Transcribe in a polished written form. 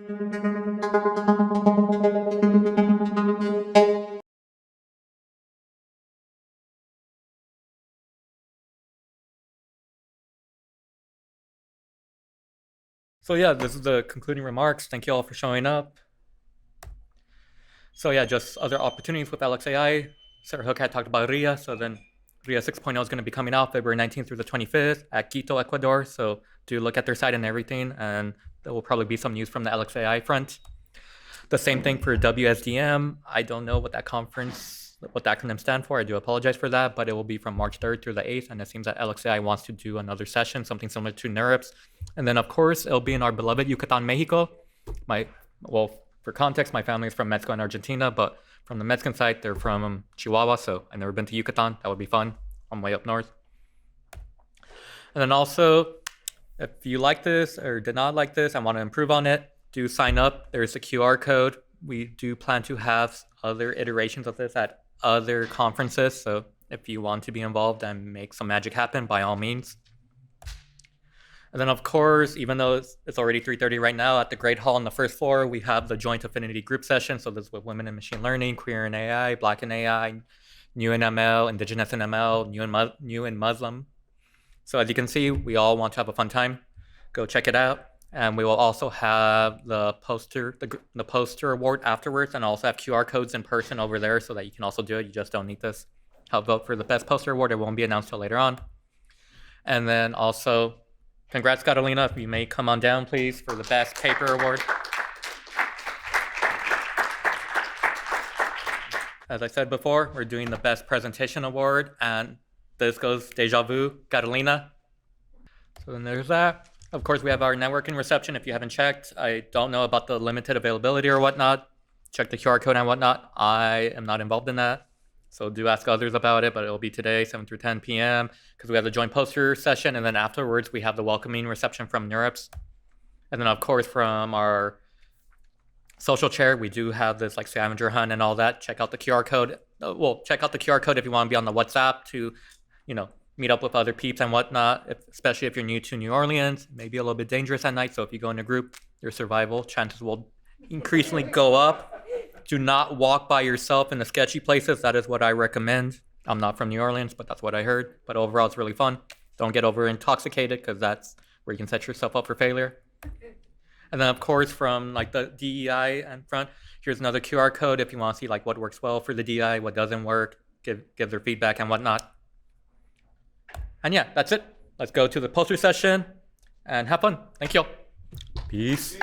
So yeah, this is the concluding remarks. Thank you all for showing up. So yeah, just other opportunities with LXAI. Sarah Hook had talked about RIA, so then RIA 6.0 is going to be coming out February 19th through the 25th at Quito, Ecuador. So do look at their site and everything, and there will probably be some news from the LXAI front. The same thing for WSDM. I don't know what that conference, what the acronym stand for. I do apologize for that, but it will be from March 3rd through the 8th, and it seems that LXAI wants to do another session, something similar to NeurIPS. And then, of course, it'll be in our beloved Yucatan, Mexico. For context, my family is from Mexico and Argentina, but from the Mexican side, they're from Chihuahua, so I've never been to Yucatan. That would be fun on my way up north. And then also, if you like this or did not like this and want to improve on it, do sign up. There's a QR code. We do plan to have other iterations of this at other conferences, so if you want to be involved and make some magic happen, by all means. And then, of course, even though it's already 3:30 right now, at the Great Hall on the first floor, we have the Joint Affinity Group session. So this is with Women in Machine Learning, Queer in AI, Black in AI, New in ML, Indigenous in ML, New in Muslim. So as you can see, we all want to have a fun time. Go check it out. And we will also have the poster award afterwards, and also have QR codes in person over there so that you can also do it. You just don't need this. Help vote for the best poster award. It won't be announced till later on. And then also, congrats, Catalina. If you may come on down, please, for the best paper award. As I said before, we're doing the best presentation award, and this goes deja vu, Catalina. So then there's that. Of course, we have our networking reception. If you haven't checked, I don't know about the limited availability or whatnot. Check the QR code and whatnot. I am not involved in that. So do ask others about it, but it'll be today, 7 through 10 p.m. because we have the joint poster session. And then afterwards, we have the welcoming reception from NeurIPS. And then, of course, from our social chair, we do have this like scavenger hunt and all that. Check out the QR code. Well, check out the QR code if you want to be on the WhatsApp to, meet up with other peeps and whatnot, especially if you're new to New Orleans. It may be a little bit dangerous at night, so if you go in a group, your survival chances will increasingly go up. Do not walk by yourself in the sketchy places. That is what I recommend. I'm not from New Orleans, but that's what I heard. But overall, it's really fun. Don't get over intoxicated, because that's where you can set yourself up for failure. And then, of course, from like the DEI and front, here's another QR code if you want to see like what works well for the DEI, what doesn't work, give their feedback and whatnot. And yeah, that's it. Let's go to the poster session and have fun. Thank you all. Peace.